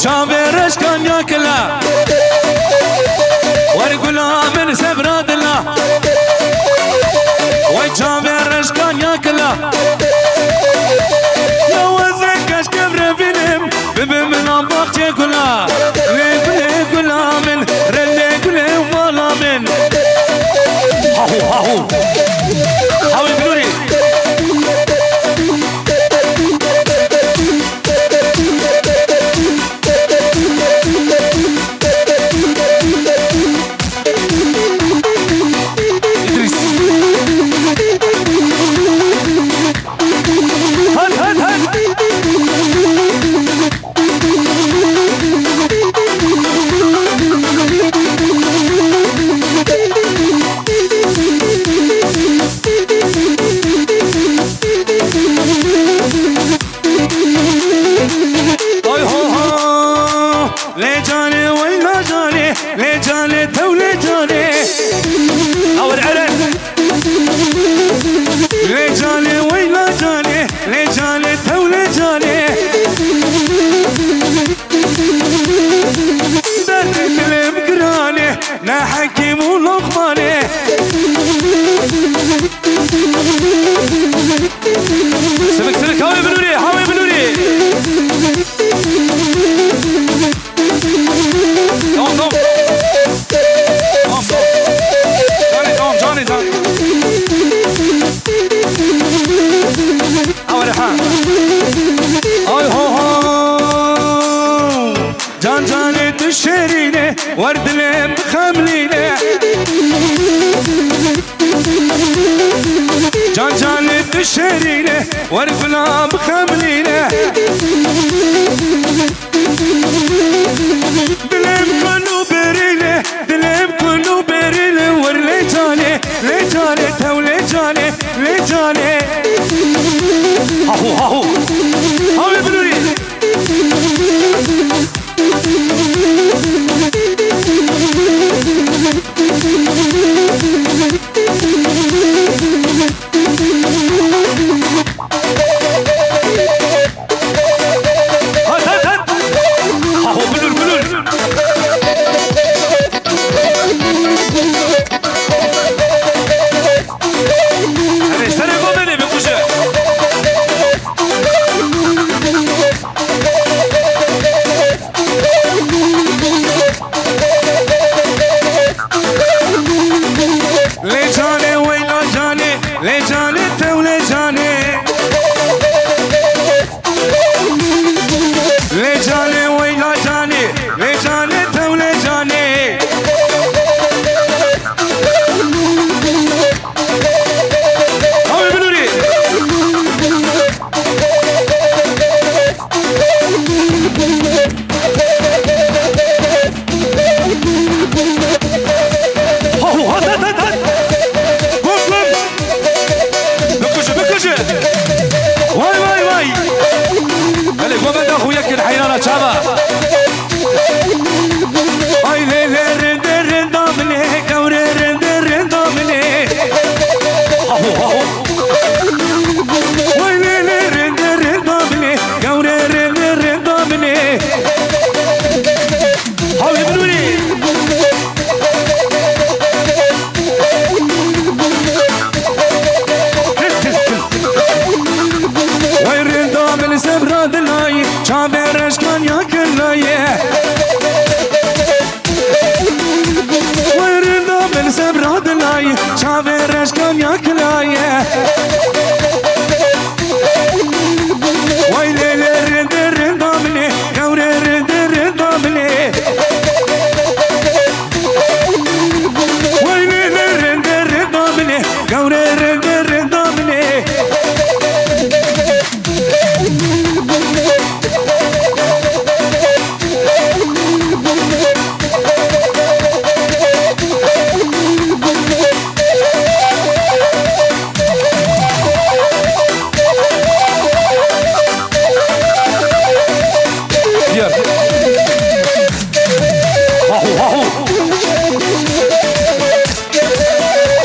شابرش كان ياكله ورقلا من سبراد الله شابرش كان ياكله يا وزكش كبر فيلم بمن أباك كلها ليه كلها من رلي كله ولا من هاهو هاو يقولوني لا حكيم ولقماني سمك هاوي بنوري قوم جاني أول حان جاني تشريني ورد لي بخمليني جاني تشريني ورد لي بخمليني دلم كله بريلي ورلي جاني لجاني هاهو يبنوني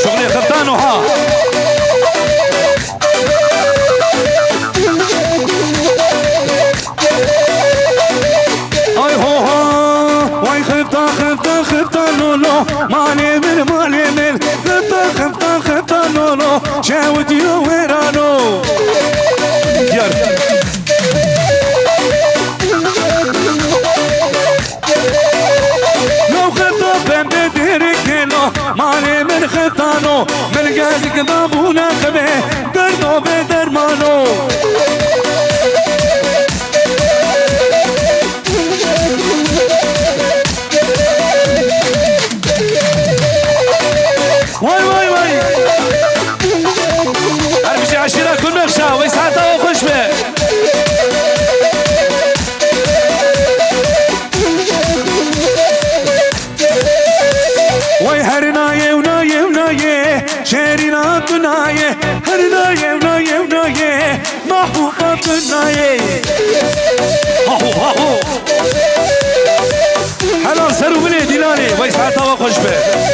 شغلي خرطان وها وديو ويرانو ديار لو خطاب بديركنو مالي من خطانو من قازك ضابونا خبه دردو بدرمانو واي واي واي ارمشي عشيرة كل مخشى ويسعتها وخش به واي هرناية وناية وناية شيرنا تناية هرناية وناية وناية محبوبة تناية هاهو هاهو حلال سرو بلي دلالي ويسعتها وخش به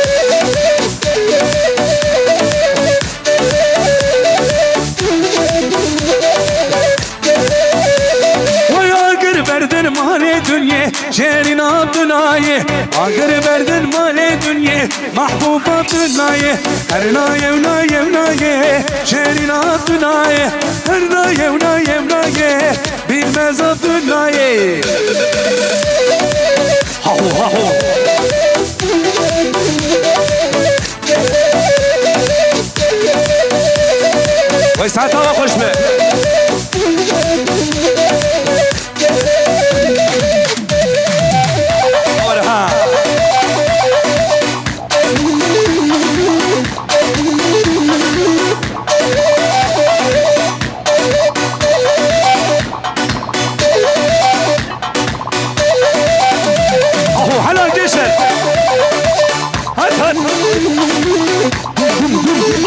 مالي دنيا شيرنا دناية آخر بردن مالي دنيا محبوبة دناية هرناية وناية وناية شيرنا دناية هرناية وناية وناية بالمزا دناية هاهو هاهو ويسعتها وخش به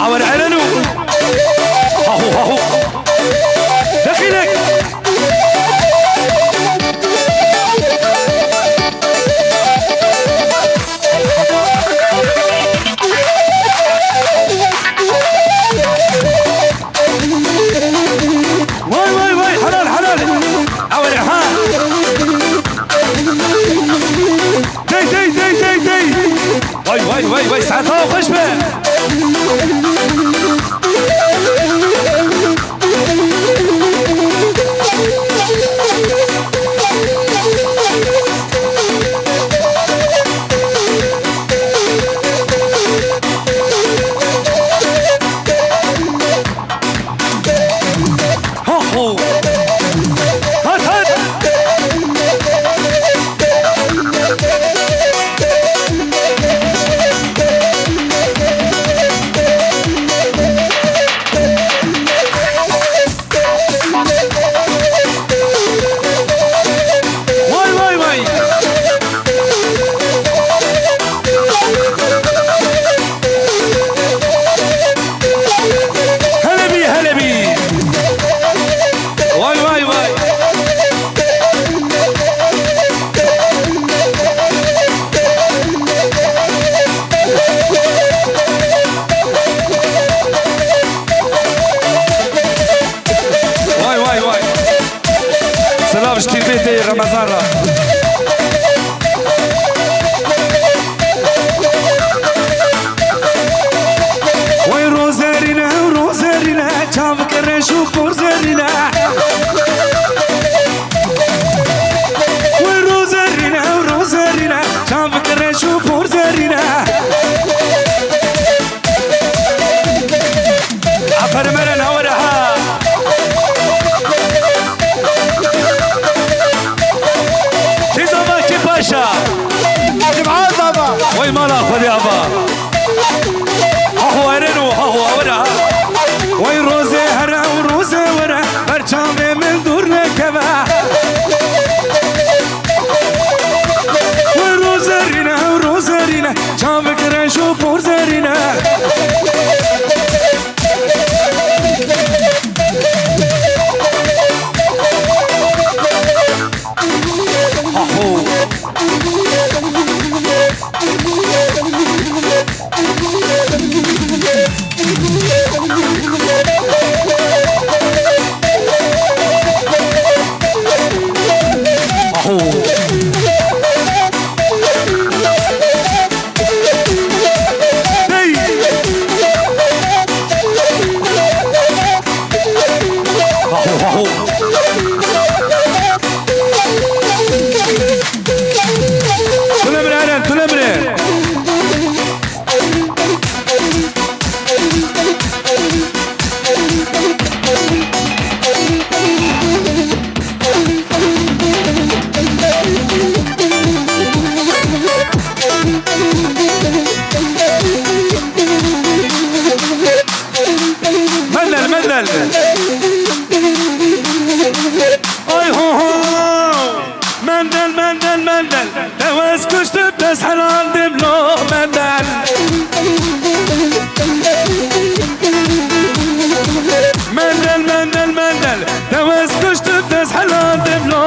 عور علنو هاهو هاهو دخيلك واي واي واي حلال حلال عور ها دي دي دي دي دي واي واي واي واي ساعتها وخش به رمضان را وای روزرینا روزرینا چاو کرشو پرزرینا وای روزرینا روزرینا چاو کرشو پرزرینا عفر مرن اورها وي مالا خذي ابا هو ارنو هو ورا وي روزي هرا وروز مدل اي هو مندل تواس كشت بتسحل عند بلو مندل تواس كشت بتسحل عند بلو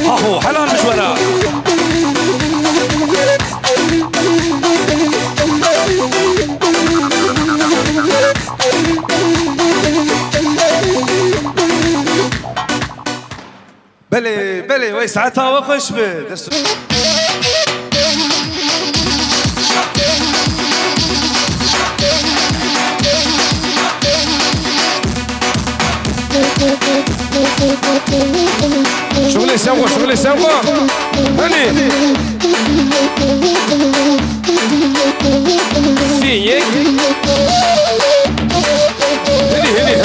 اهو حلال مش وراه بلي ويسعتها وخش به شغلي سوا هني فيك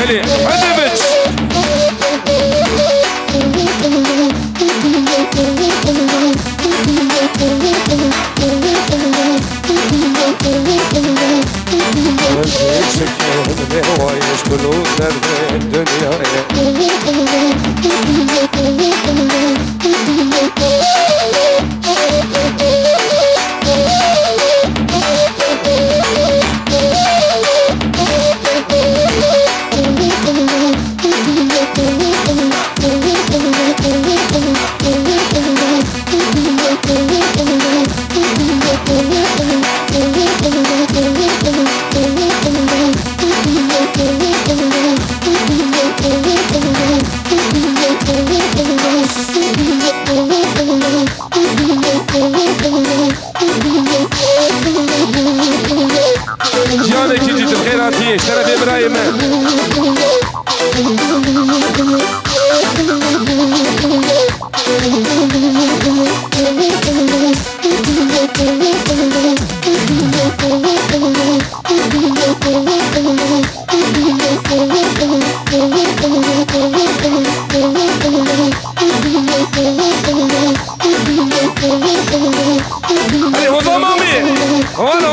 هني عدمج ويشكلوا درب الدنيا جانك جيت الخيرات هي اشترى في ابراهيم هذه هو ضمامي ولا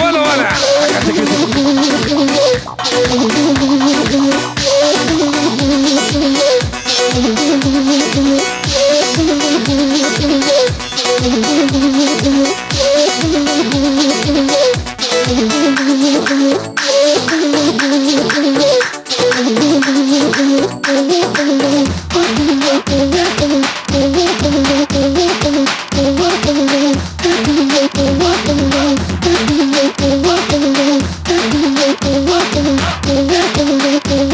Thank you.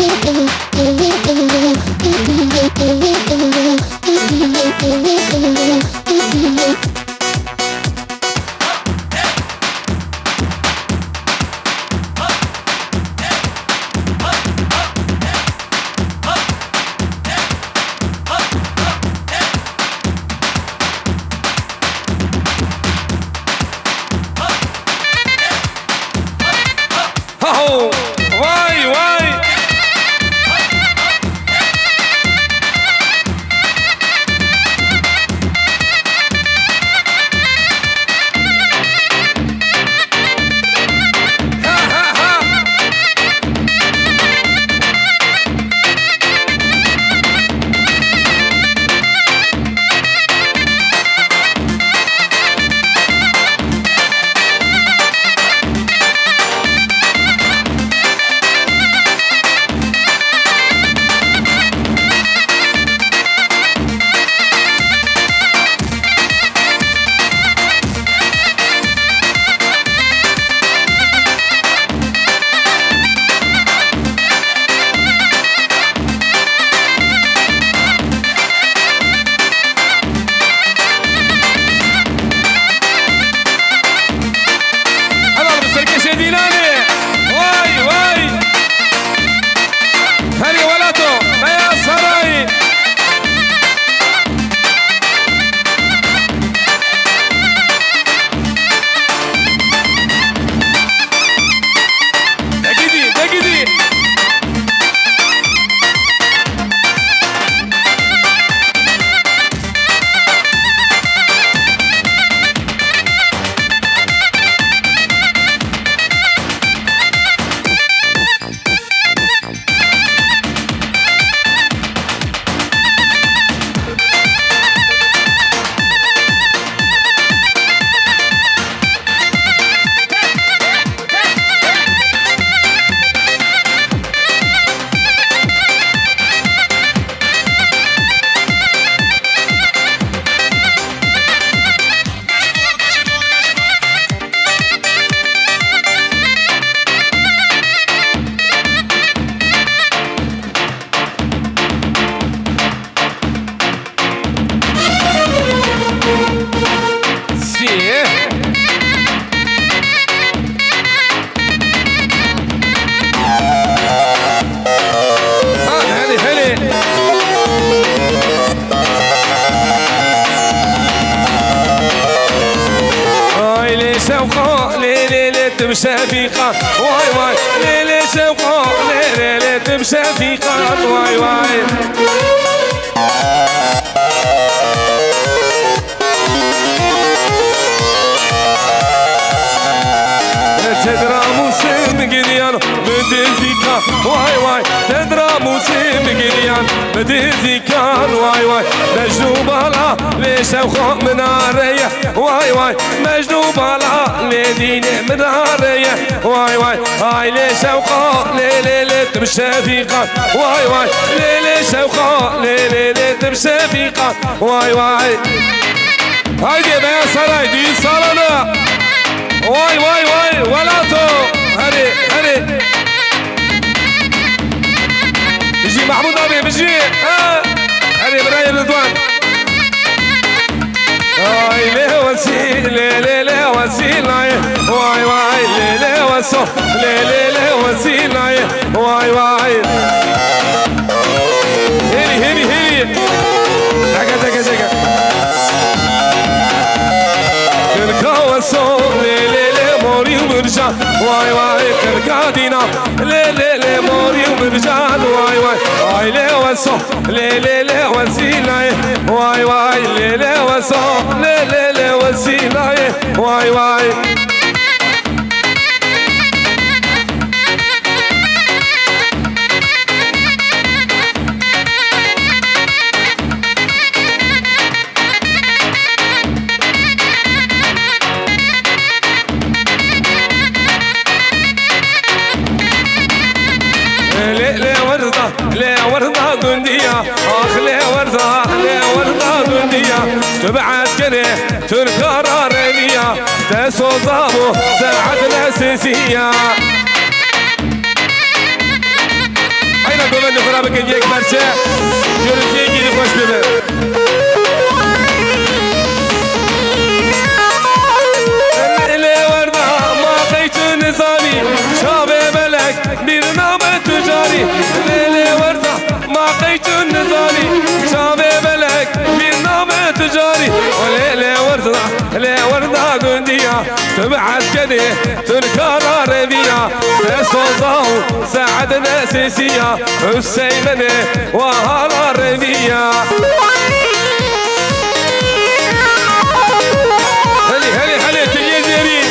بشفيقة واي واي ليلة شوقة ليلة بشفيقة واي واي تدرى موسم قليان بدزيكان واي واي تدرى موسم قليان بدزيكان واي واي مجنوبالا ليش اوخو منارية واي واي مجنوبالا لديني منارية واي واي هاي ليش اوخو ليلة بشفيقان واي واي ليش اوخو ليلة بشفيقان واي واي هايدي بيا سراي دي صالنا واي واي واي ولاتو هري هري بيجي محمود ابي بيجي هري براي رضوان واي ليه وسيل ليه ليه وسيل واي واي ليه ليه وسو ليه ليه ليه وسيل واي واي هري هري هري دقا دقا دقا كركا وسو ليه ليه موري ومرجان واي واي كركادينا ليه ليه ليه موري ومرجان واي واي واي ليه وسو ليه ليه ليه وسيلة واي واي ليه ليه وسو ليه ليه ليه وسيلة واي واي ليه وردة قندية اخ ليه وردة قندية تبع عسكري تركا رارية تسو ضابو ساعة الاساسية اين قومن نخرابك يجيك مرشا يورد يجي لخوش ببه ليه وردة ما قيت نظامي شابي ملك برنامج تجاري ليلة وردة ما قيت النظاري شابي ملك برنامج تجاري وليلة وردة ليلة وردة قندية تبع عسكري تركا راربية تسوطاو ساعدنا اساسية السيمنة وهالربية هلي هلي هلي تجيزيري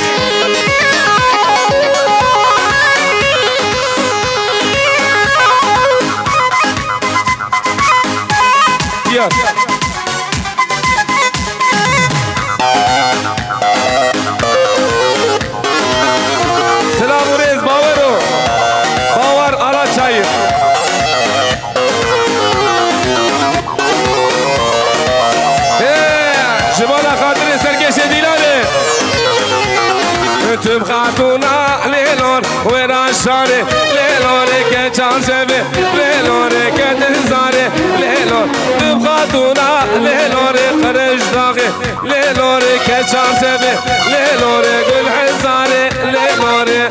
سلام وريز باورو باور على شايف جبالة خاطر سرقش ديلاني انتم خاتونا ليلون ويران شاري ليلون كتشان شبه ليلون كتنزاري ليلون انتم خاتونا ليلون خرج داغي ليلون كتشان شبه ليلون قل حزاري ليلون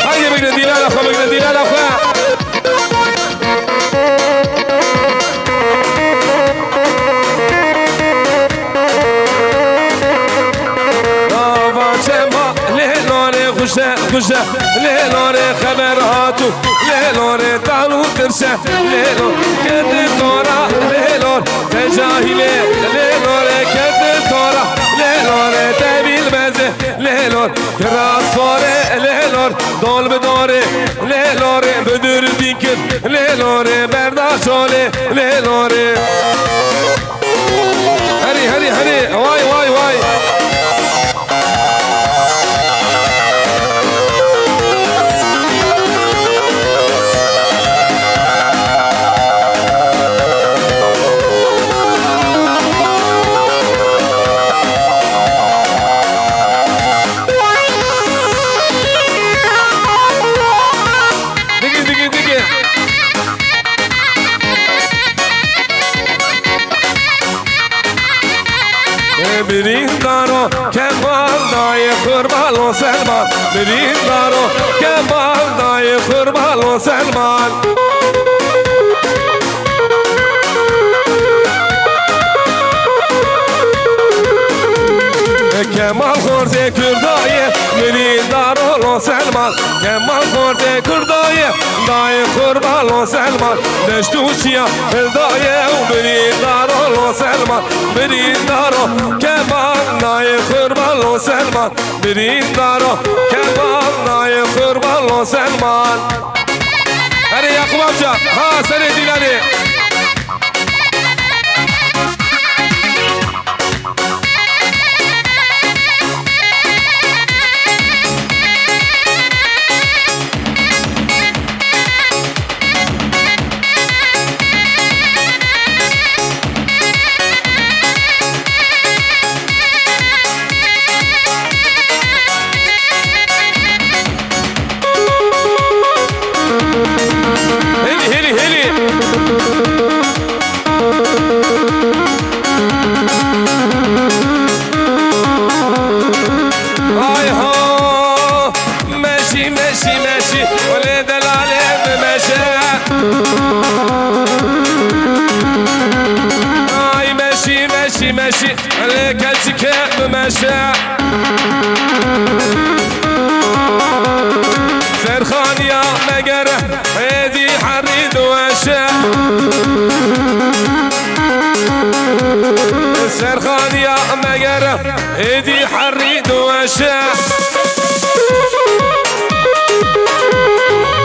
هاي بقنا ديلان اخوة بقنا ديلان اخوة خشة ليلوري خبر هاتو ليلوري تعالوا ترشة ليلور كد تورا ليلور تجاهلي ليلوري كد تورا ليلوري تبي المزه ليلور كراسوري ليلور دول بدوري ليلوري بدر ديكر ليلوري برداشولي ليلوري هري هري هري واي واي واي بريندارو كمال داي قربان وسلمان بريندارو كمال داي قربان وسلمان خورده کردایه میرین دارالو سلمان کمان خورده کردایه دای قربالو سلمان دشتو چیا دایه و میرین دارالو سلمان میرین دارو کمان دای قربالو سلمان میرین دارو کمان دای قربالو سلمان هری یعقوب امجا ها سری دیلانی ماشي عليك التكاب ماشي فرخان يا مقره هذي حريد واشا سرخان يا مقره هذي حريد واشا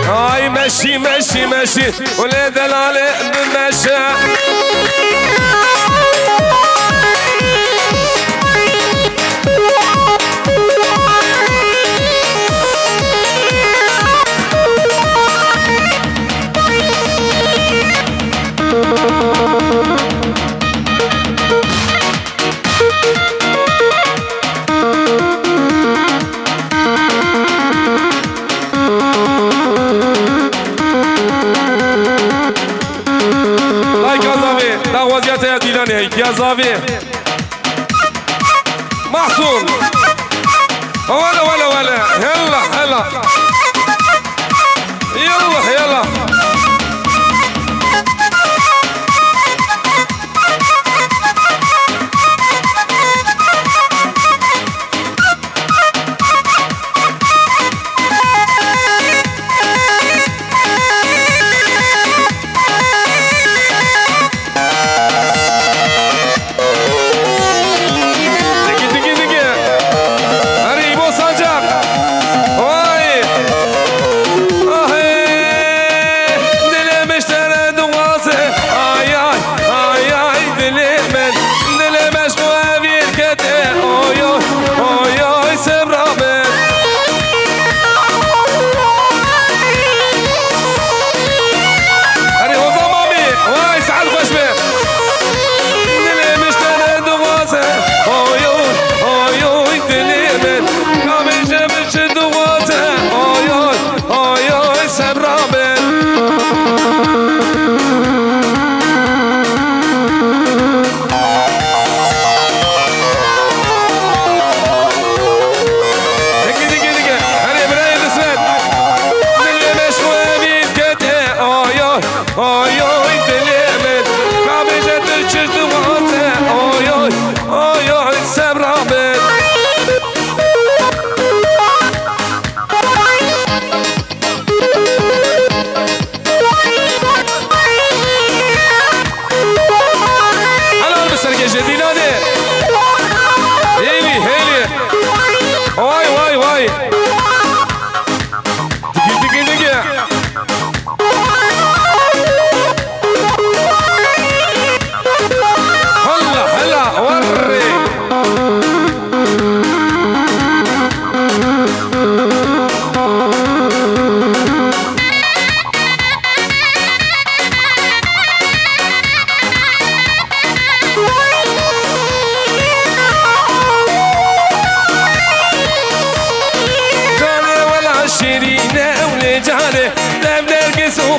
هاي ماشي ماشي ماشي ولا دلالة بمشا يا زافي محسوم ولا ولا ولا يلا يلا يلا يلا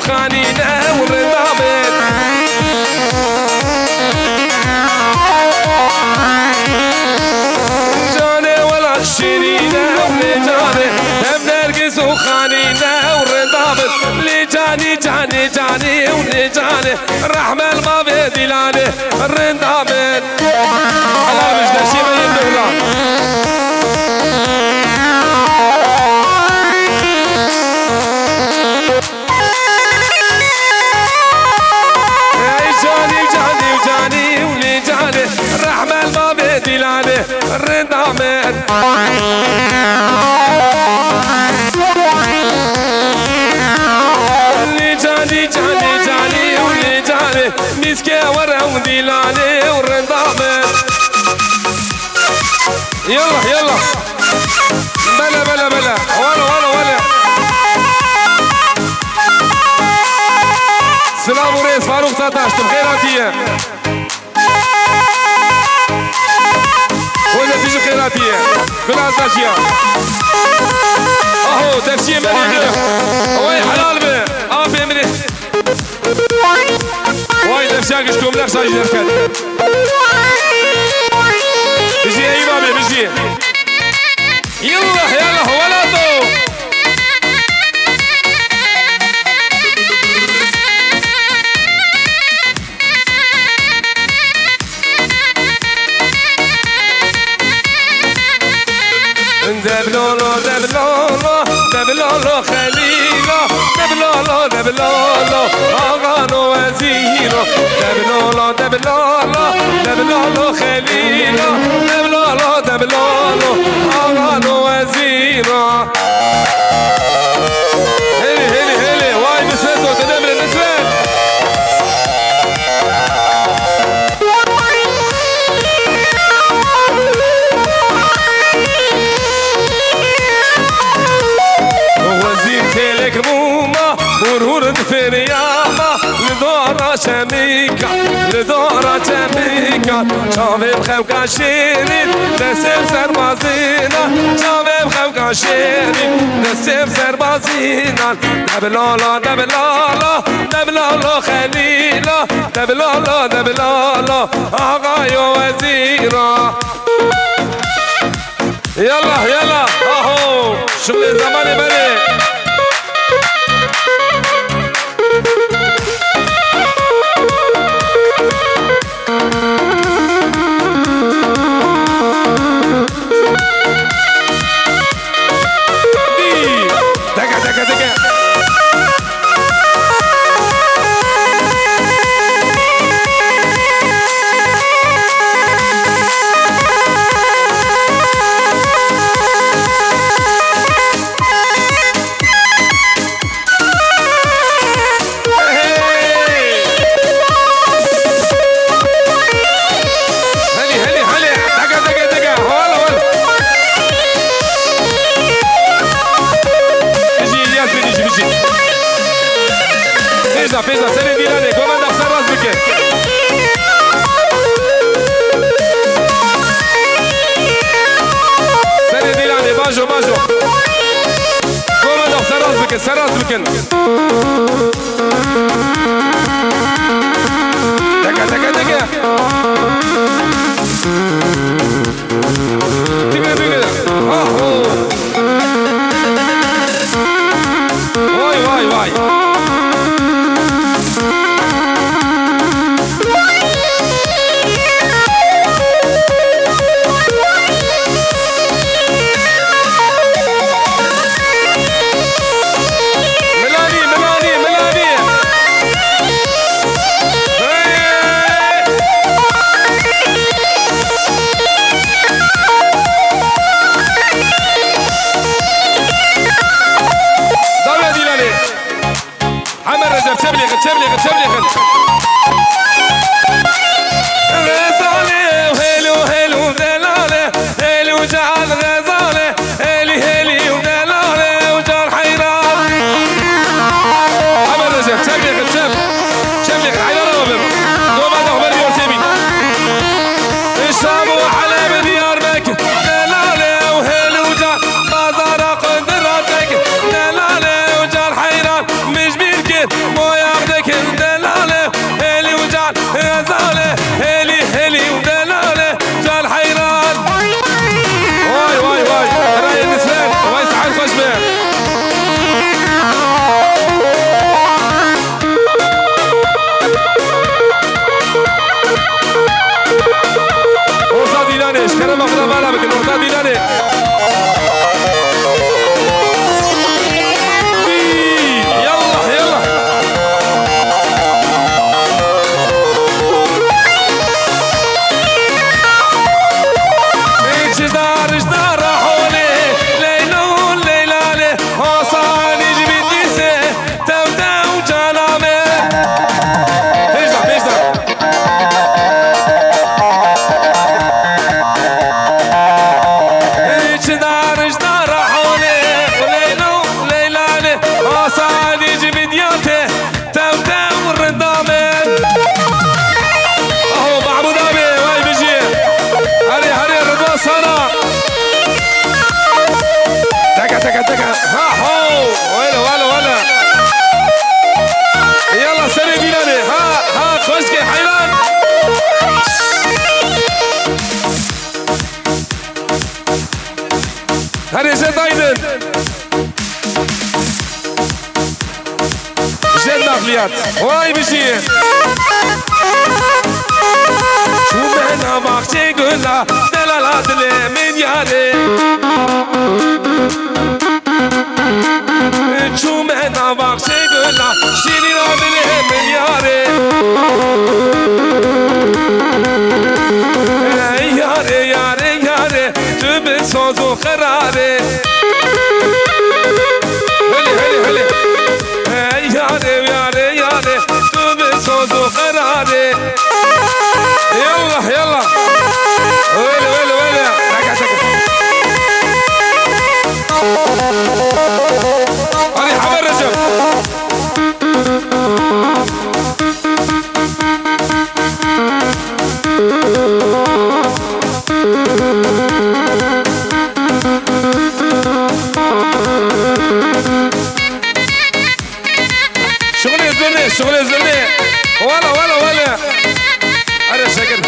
خانينا والرضابط جاني ولا شيرينا ولجاني نرقص وخانينا والرضابط لجاني جاني جاني ولجاني رحمة الماضي دلاني الرضابط الله مش نشيب الدولة وديلاني والرندامة يلا يلا بلا بلا بلا ولا سلام وريس فاروق 19 خيراتية ونتيجة خيراتية كل عزاشية اهو تفسير مريض وي حلال به افي مريض واي تفسير كشكم لك ساجي نفكت بيجي اي بابي بيجي يلا ولا تو دبلولو خليلو دبلولو آغانو وزيرو دبلولو خليلو دبلولو آغانو وزيرو هلي واي نسوتو تدمر النسوان فرياما لدورة شميكا شافي بخوكا شيرين نسيب سربازينا شافي بخوكا شيرين نسيب سربازينا دبلولو خليلو دبلولو آغايو وزيرا يلا اهو شغل الزمان بلي Feza, seni dilane, komanda Sarraz Bike. Seni dilane, bajo. Komanda Sarraz Bike. Dega. Diga. Vay. تبلغ غزالي وهيلو دلالي هيلو جعل غزالي هيلي ودلالي وجعل حيران عمل رجب تبلغ حيران وبم دوما دخبر يوسيبي الشام وحلب ديار بك دلالي وهيلو جعل بازار قدراتك دلالي وجعل حيران مش بيركن مو ياخدك دلالي هيلي هذه زيد ايضا زيد نقليات واي بشي شو مهنا باقشي قلنا دلالات لي من ياري شو مهنا باقشي قلنا شيني رابلي من ياري ياري ياري ياري تبي صوزو قراري هلي هلي هلي ياري ياري ياري تبي صوزو قراري يلا يلا ويلي ويلي ويلي هذه حمر رجب شغلي الزلمه شغلي الزلمه ولا ولا ولا انا شكر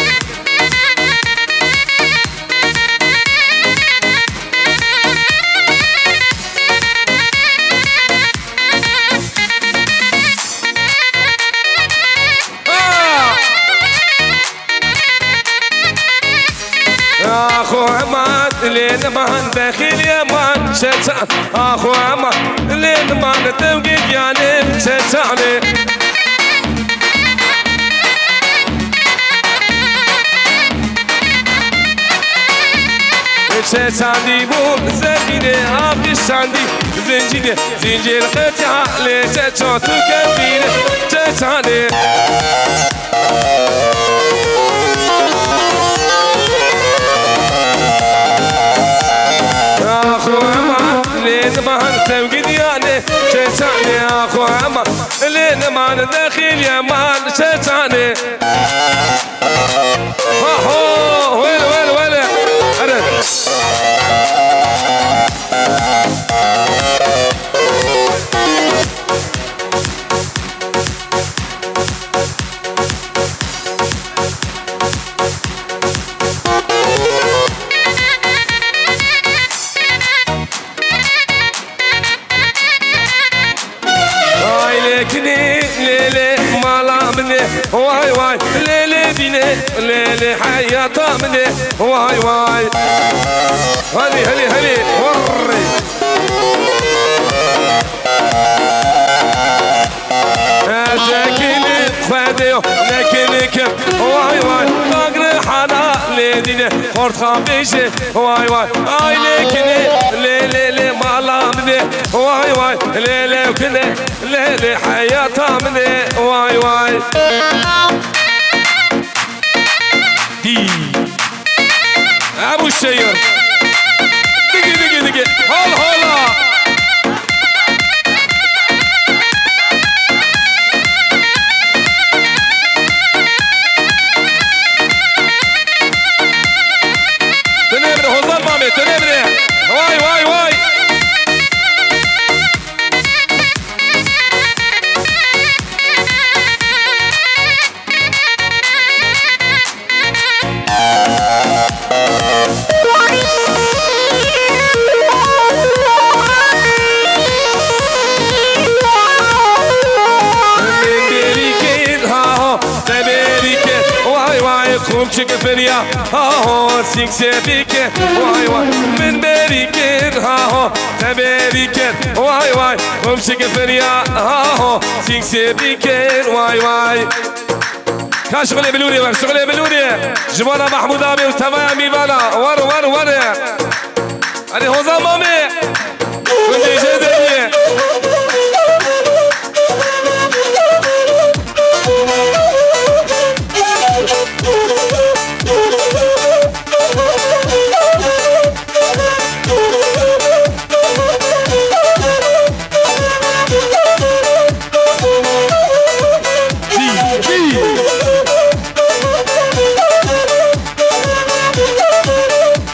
اخو عمان لين ما داخل يمان شتان اخو عمان لين ما توقف يعني شتاني شتاندي بو زفيني عبد الشاندي زنجيني زنجير قطع لي شتان تكفيني شتاني اخو عمان لين ما توقف يعني شتاني اخو عمان لين ما داخل يمان شتاني اهو ويلي ويلي ويلي واي واي ليلي بيني ليلي حياة مني واي واي هلي هلي هلي وري ساكن فاديو لكنك واي واي طاقر حنا ليديني خورت خابيشي واي واي اي لكني ليلي لي مالا مني واي واي ليلي وكني ليلي حياة مني واي واي ابو الشير دقي دقي دقي هول هولا تنبري هوزان مامي تنبري واي واي واي خوب شكفريا هاهو سيك سيبيك واي واي من بريكين هاهو تبريكين واي واي خوب شكفريا هاهو سيك سيبيكين واي واي كان شغلي بلوري ور شغلي بلوري جبانا محمود ابي وتمام ميبانا ور ور ور هذه هوزا مامي كنت جدي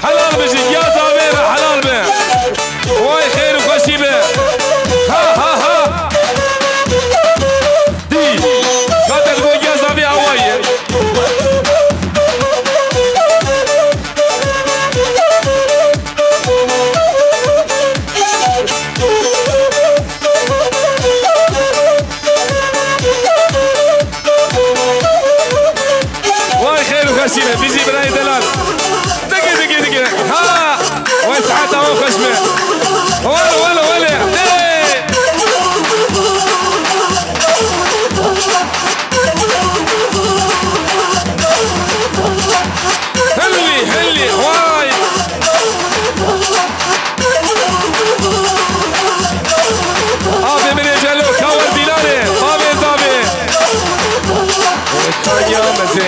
حلال بجي يا زمير حلال به واي خير وخشيبه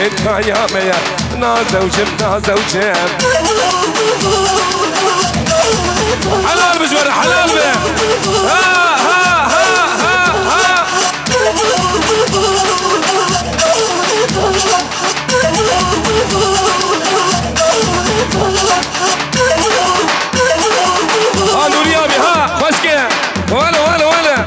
يا ميا نازا وجم نازا وجم حلال بجوار حلال به ها ها ها ها ها نوريامي ها خشكي ولا ولا ولا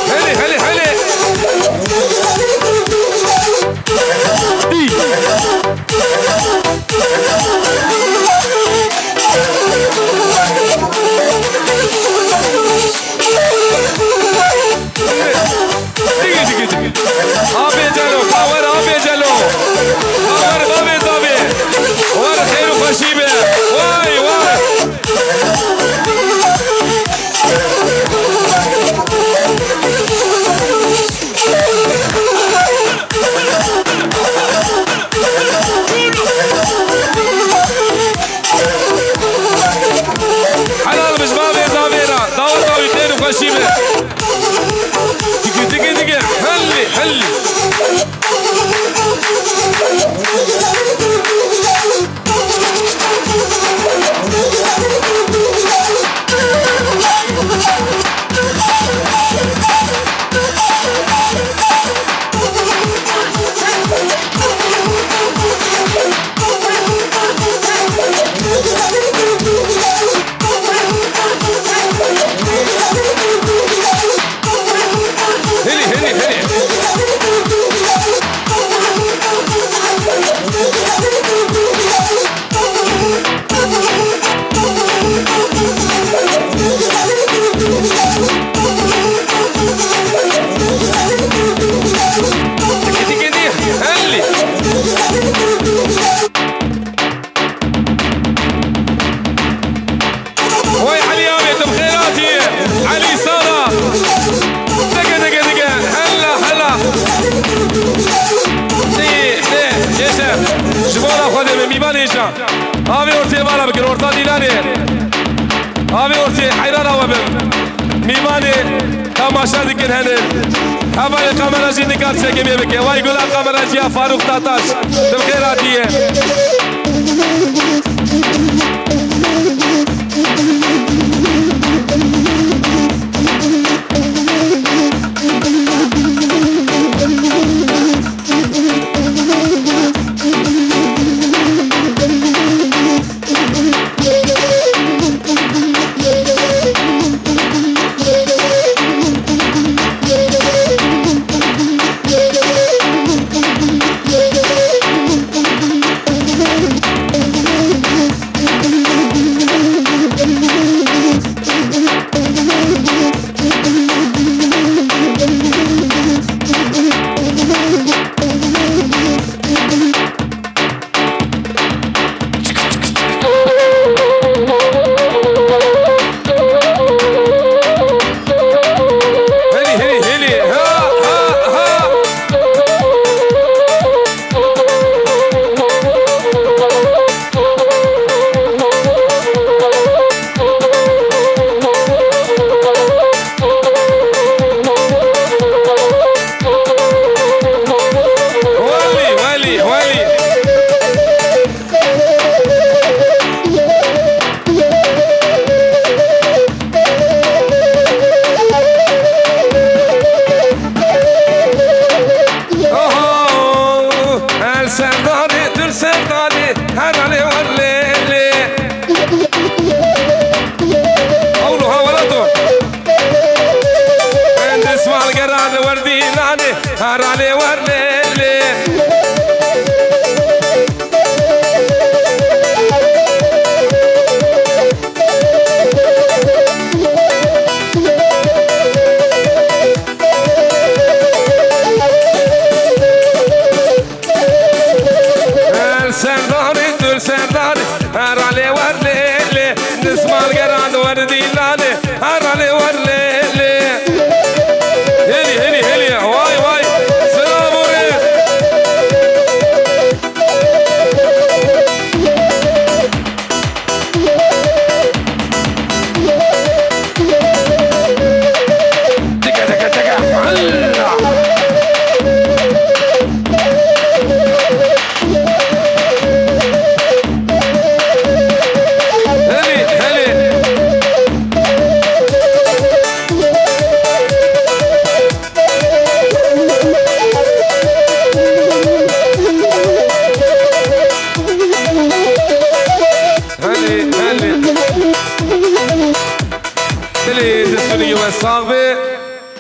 هلي هلي هلي آبی جلو کاور آبی جلو کاور بابی زابی ور خیر و خوشی به وای وای حلال بش بابی زابی را داور داوی خیر و خوشی به دیگه دیگه هلی هلی آبی ورتی بالا بکن ورتا دیلانی آبی ورتی حیران آوا بم میمانی تماشا دکن هنه اوای کامراجی نگار چکمی بکن وای گلا کامراجی فاروق تاتاش دم خیراتیه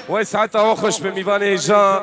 ويسعدها وخش بميفان هجان